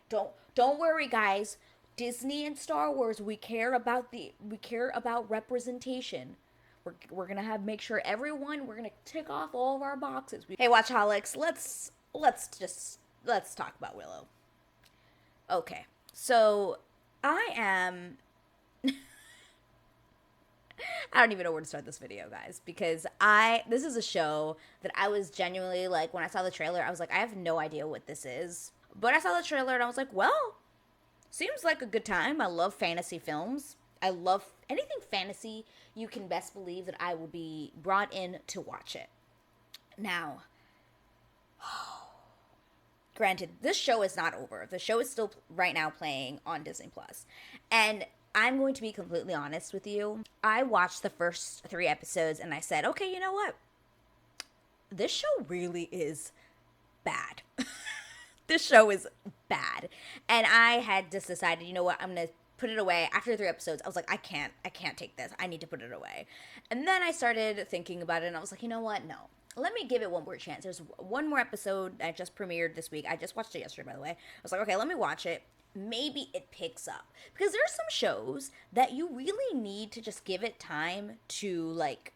Don't worry, guys. Disney and Star Wars, we care about representation. We're gonna have make sure everyone, we're gonna tick off all of our boxes. Hey, Watchaholics, let's talk about Willow. Okay, so I am I don't even know where to start this video, guys, because this is a show that I was genuinely like, when I saw the trailer, I was like, I have no idea what this is. But I saw the trailer and I was like, well, seems like a good time. I love fantasy films. I love anything fantasy. You can best believe that I will be brought in to watch it. Now, granted, this show is not over. The show is still right now playing on Disney Plus. And I'm going to be completely honest with you. I watched the first 3 episodes and I said, okay, you know what? This show really is bad. This show is bad. And I had just decided, you know what, I'm going to put it away. After 3 episodes, I was like, I can't take this. I need to put it away. And then I started thinking about it and I was like, you know what? No. Let me give it one more chance. There's one more episode that just premiered this week. I just watched it yesterday, by the way. I was like, okay, let me watch it. Maybe it picks up. Because there are some shows that you really need to just give it time to, like,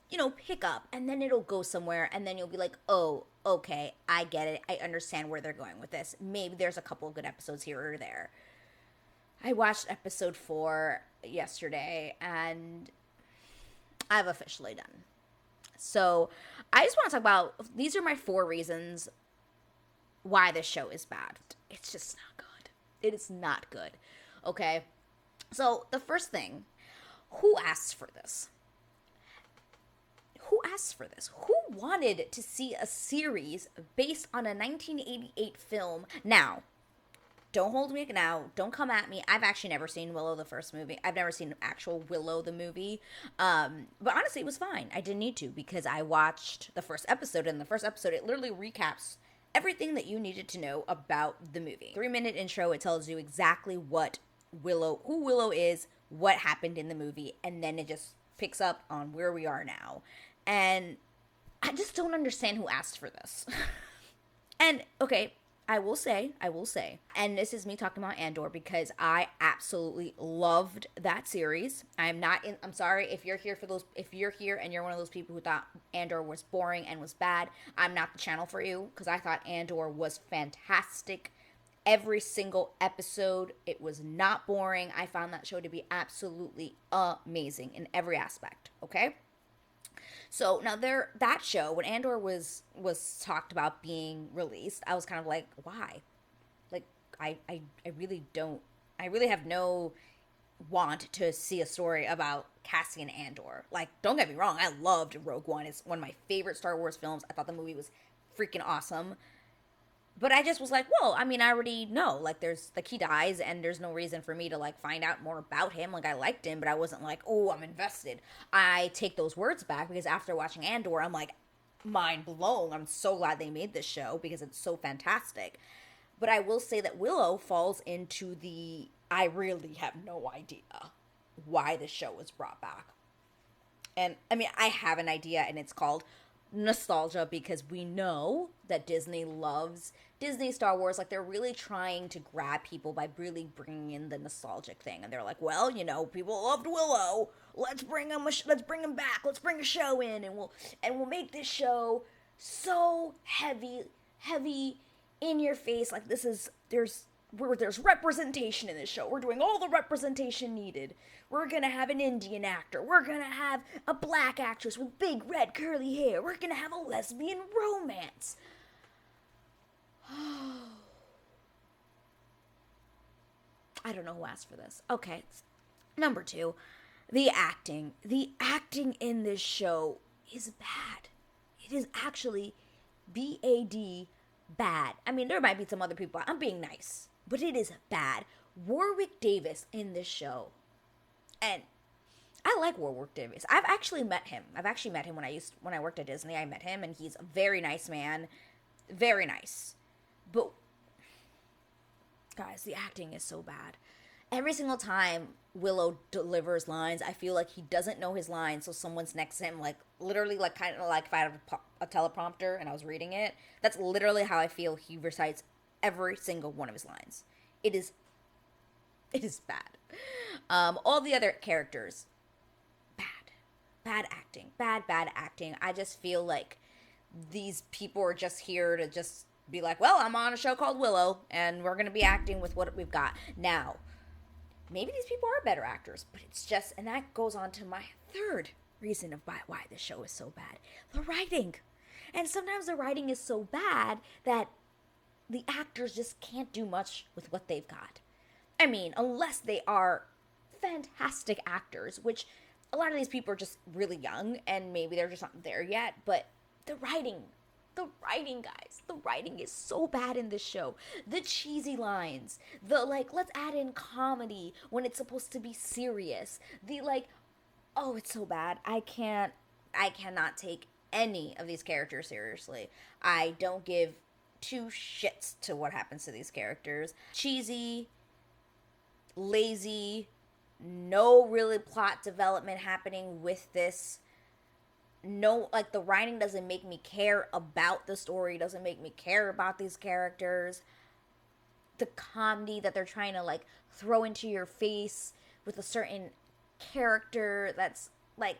you know, pick up, and then it'll go somewhere, and then you'll be like, oh, okay, I get it. I understand where they're going with this. Maybe there's a couple of good episodes here or there. I watched episode 4 yesterday, and I've officially done. So I just want to talk about, these are my 4 reasons why this show is bad. It's just not good. It is not good. Okay? So the first thing, who asked for this? Who asked for this? Who wanted to see a series based on a 1988 film? Now, don't hold me now. Don't come at me. I've actually never seen Willow, the first movie. I've never seen actual Willow, the movie. But honestly, it was fine. I didn't need to because I watched the first episode. And the first episode, it literally recaps everything that you needed to know about the movie. 3-minute intro, it tells you exactly who Willow is, what happened in the movie, and then it just picks up on where we are now. And I just don't understand who asked for this. And, okay, I will say, and this is me talking about Andor because I absolutely loved that series. I'm sorry if you're here and you're one of those people who thought Andor was boring and was bad, I'm not the channel for you because I thought Andor was fantastic. Every single episode, it was not boring. I found that show to be absolutely amazing in every aspect, okay? So now that show, when Andor was talked about being released, I was kind of like, why? Like, I really have no want to see a story about Cassian Andor. Like, don't get me wrong, I loved Rogue One. It's one of my favorite Star Wars films. I thought the movie was freaking awesome. But I just was like, well, I mean, I already know. Like, he dies, and there's no reason for me to, like, find out more about him. Like, I liked him, but I wasn't like, oh, I'm invested. I take those words back, because after watching Andor, I'm, like, mind blown. I'm so glad they made this show, because it's so fantastic. But I will say that Willow falls into I really have no idea why the show was brought back. And, I mean, I have an idea, and it's called nostalgia, because we know that Disney loves Disney Star Wars. Like, they're really trying to grab people by really bringing in the nostalgic thing, and they're like, well, you know, people loved Willow, let's bring them back, let's bring a show in, and we'll make this show so heavy in your face. Like, there's representation in this show. We're doing all the representation needed. We're gonna have an Indian actor. We're gonna have a black actress with big red curly hair. We're gonna have a lesbian romance. I don't know who asked for this. Okay. Number 2, the acting. The acting in this show is bad. It is actually BAD bad. I mean, there might be some other people. I'm being nice. But it is bad. Warwick Davis in this show. And I like Warwick Davis. I've actually met him. When I worked at Disney. I met him, and he's a very nice man. Very nice. But, guys, the acting is so bad. Every single time Willow delivers lines, I feel like he doesn't know his lines, so someone's next to him, like, literally, like, kind of like if I had a teleprompter and I was reading it. That's literally how I feel he recites every single one of his lines. It is bad. All the other characters, bad acting. Bad acting. I just feel like these people are just here to just be like, well, I'm on a show called Willow, and we're going to be acting with what we've got. Now, maybe these people are better actors, but it's just, and that goes on to my third reason of why this show is so bad. The writing. And sometimes the writing is so bad that the actors just can't do much with what they've got. I mean, unless they are fantastic actors, which a lot of these people are just really young, and maybe they're just not there yet, but the writing, guys, the writing is so bad in this show. The cheesy lines, the, like, let's add in comedy when it's supposed to be serious. The, like, oh, it's so bad. I cannot take any of these characters seriously. I don't give two shits to what happens to these characters. Cheesy, lazy, no really plot development happening with this. No, like, the writing doesn't make me care about the story, doesn't make me care about these characters. The comedy that they're trying to, like, throw into your face with a certain character that's, like,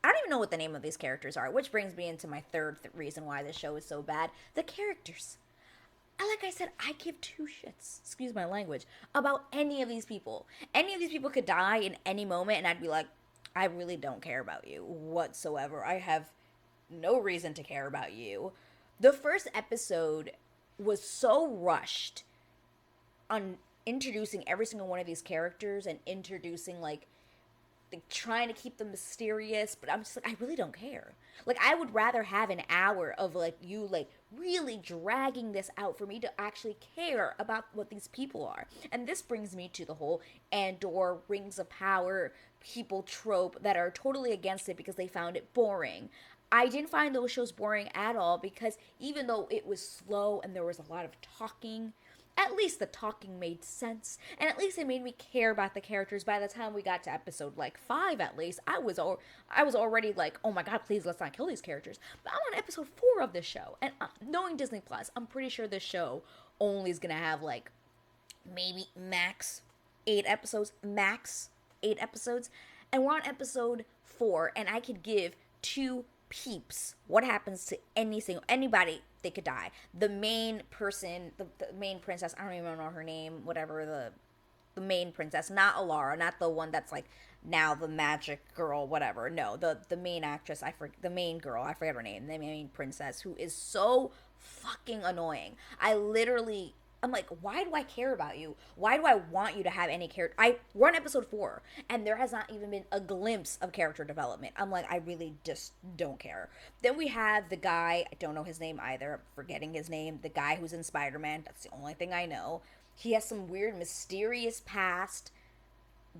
I don't even know what the name of these characters are, which brings me into my third reason why this show is so bad. The characters. Like I said, I give two shits, excuse my language, about any of these people. Any of these people could die in any moment, and I'd be like, I really don't care about you whatsoever. I have no reason to care about you. The first episode was so rushed on introducing every single one of these characters and introducing, like trying to keep them mysterious, but I'm just like, I really don't care. Like, I would rather have an hour of, like, you, like, really dragging this out for me to actually care about what these people are. And this brings me to the whole Andor, Rings of Power, people trope that are totally against it because they found it boring. I didn't find those shows boring at all, because even though it was slow and there was a lot of talking, at least the talking made sense, and at least it made me care about the characters. By the time we got to episode, like, 5, at least, I was already like, oh my god, please, let's not kill these characters. But I'm on episode 4 of this show, and knowing Disney Plus, I'm pretty sure this show only is gonna have, like, maybe max 8 episodes, and we're on episode 4, and I could give 2 peeps what happens to anybody. They could die. The main person, the main princess, I don't even know her name, whatever, the main princess, not Alara, not the one that's, like, now the magic girl, whatever. No, the main actress, the main girl, I forget her name, the main princess, who is so fucking annoying. I'm like, why do I care about you? Why do I want you to have any character? We're on episode 4, and there has not even been a glimpse of character development. I'm like, I really just don't care. Then we have the guy, I don't know his name either, I'm forgetting his name, the guy who's in Spider-Man, that's the only thing I know. He has some weird, mysterious past.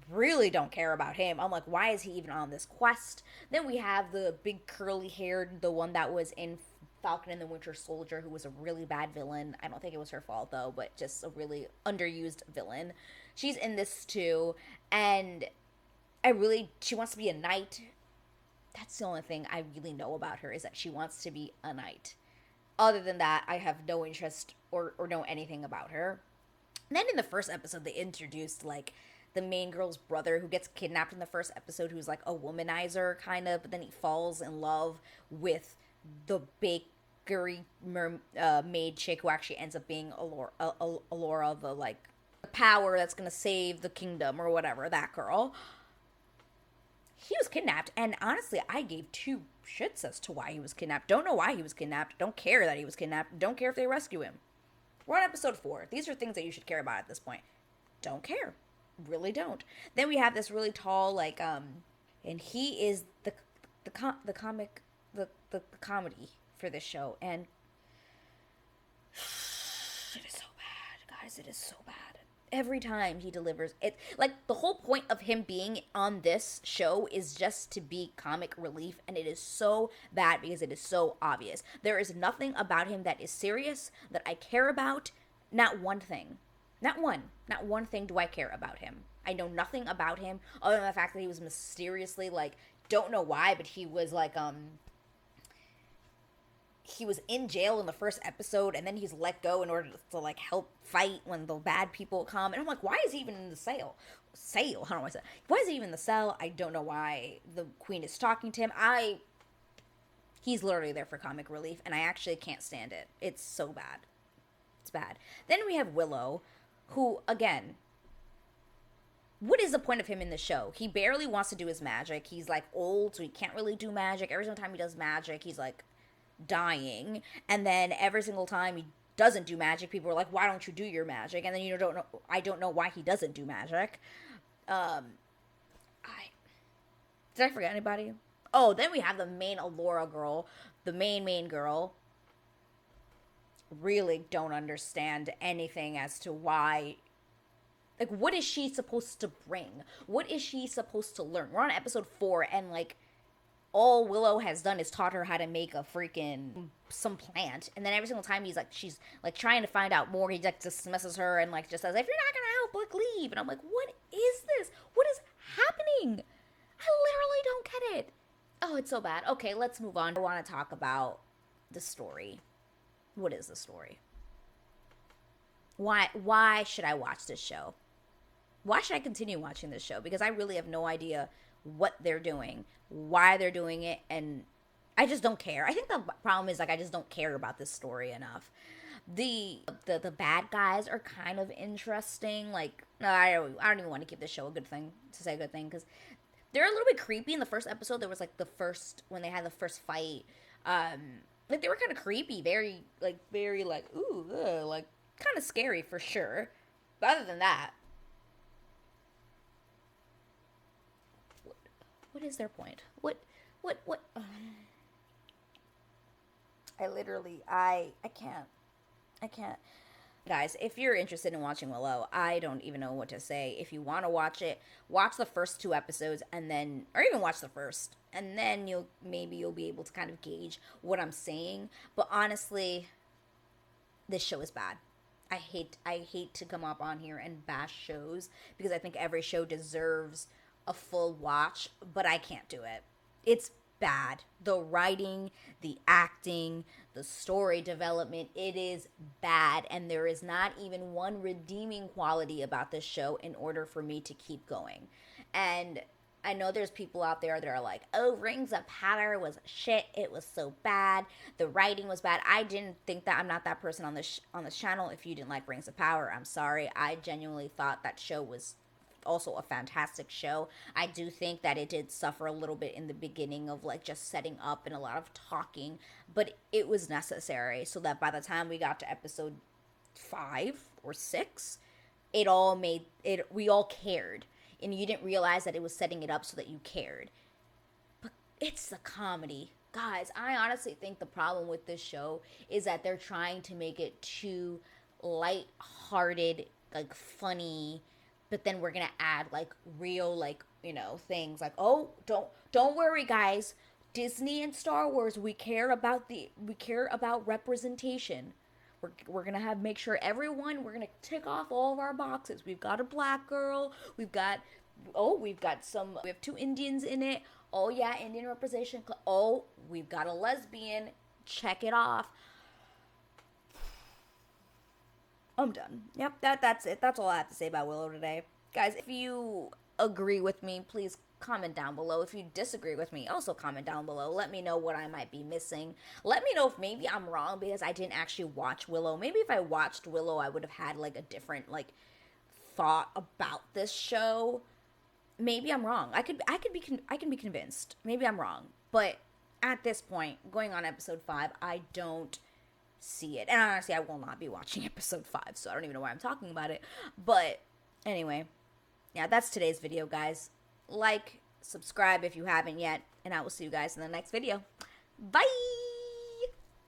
Really don't care about him. I'm like, why is he even on this quest? Then we have the big curly-haired, the one that was in Falcon and the Winter Soldier, who was a really bad villain. I don't think it was her fault, though, but just a really underused villain. She's in this, too, and she wants to be a knight. That's the only thing I really know about her, is that she wants to be a knight. Other than that, I have no interest or know anything about her. And then in the first episode, they introduced, like, the main girl's brother, who gets kidnapped in the first episode, who's, like, a womanizer, kind of, but then he falls in love with the bakery maid chick, who actually ends up being Alora, the, like, the power that's gonna save the kingdom, or whatever, that girl. He was kidnapped, and honestly, I gave 2 shits as to why he was kidnapped. Don't know why he was kidnapped, don't care that he was kidnapped, don't care if they rescue him. We're on episode 4. These are things that you should care about at this point. Don't care. Really don't. Then we have this really tall, like, and he is the comedy for this show, and it is so bad, guys. It is so bad. Every time he delivers it, like, the whole point of him being on this show is just to be comic relief, and it is so bad because it is so obvious. There is nothing about him that is serious, that I care about. Not one thing. Not one thing do I care about him. I know nothing about him other than the fact that he was mysteriously, like, don't know why, but he was, like, he was in jail in the first episode, and then he's let go in order to like help fight when the bad people come. And I'm like, why is he even in the cell? I don't know why I said. Why is he even in the cell? I don't know why the queen is talking to him. He's literally there for comic relief, and I actually can't stand it. It's so bad. It's bad. Then we have Willow, who, again, what is the point of him in the show? He barely wants to do his magic. He's, like, old, so he can't really do magic. Every single time he does magic, he's, like, dying. And then every single time he doesn't do magic, people are like, why don't you do your magic? And then I don't know why he doesn't do magic. Did I forget anybody? Oh, then we have the main Allura girl, the main girl. Really don't understand anything as to why. Like, what is she supposed to bring? What is she supposed to learn? We're on episode 4, and, like, all Willow has done is taught her how to make a freaking some plant. And then every single time she's, like, trying to find out more, he, like, dismisses her and, like, just says, if you're not gonna help, like, leave. And I'm like, what is this? What is happening? I literally don't get it. Oh, it's so bad. Okay, let's move on. I want to talk about the story. What is the story? Why should I watch this show? Why should I continue watching this show? Because I really have no idea what they're doing, why they're doing it, and I just don't care. I think the problem is, like, I just don't care about this story enough. The bad guys are kind of interesting. Like, no, I don't even want to give this show a good thing, to say a good thing, because they're a little bit creepy. In the first episode, there was, like, when they had the first fight, like, they were kind of creepy, very, ooh, ugh, like, kind of scary for sure. But other than that, what is their point? What? I can't. Guys, if you're interested in watching Willow, I don't even know what to say. If you want to watch it, watch the first 2 episodes, and then, or even watch the first, and then you'll be able to kind of gauge what I'm saying. But honestly, this show is bad. I hate to come up on here and bash shows, because I think every show deserves a full watch, but I can't do it. It's bad. The writing, the acting, the story development, it is bad, and there is not even one redeeming quality about this show in order for me to keep going. And I know there's people out there that are like, oh, Rings of Power was shit, it was so bad, the writing was bad. I didn't think that. I'm not that person on this channel. If you didn't like Rings of Power, I'm sorry. I genuinely thought that show was also a fantastic show. I do think that it did suffer a little bit in the beginning of, like, just setting up and a lot of talking, but it was necessary, so that by the time we got to episode 5 or 6, we all cared, and you didn't realize that it was setting it up so that you cared. But it's the comedy. Guys, I honestly think the problem with this show is that they're trying to make it too light-hearted, like, funny, but then we're gonna add, like, real, like, you know, things like, oh, don't worry, guys, Disney and Star Wars, we care about representation. We're gonna make sure we're gonna tick off all of our boxes. We've got a black girl, we have 2 Indians in it. Oh yeah, Indian representation. Oh, we've got a lesbian. Check it off. I'm done. Yep, that's it. That's all I have to say about Willow today. Guys, if you agree with me, please comment down below. If you disagree with me, also comment down below. Let me know what I might be missing. Let me know if maybe I'm wrong because I didn't actually watch Willow. Maybe if I watched Willow, I would have had, like, a different, like, thought about this show. Maybe I'm wrong. I can be convinced. Maybe I'm wrong. But at this point, going on episode 5, I don't see it. And honestly, I will not be watching episode 5, so I don't even know why I'm talking about it. But anyway, yeah, that's today's video, guys. Like, subscribe if you haven't yet, and I will see you guys in the next video. Bye!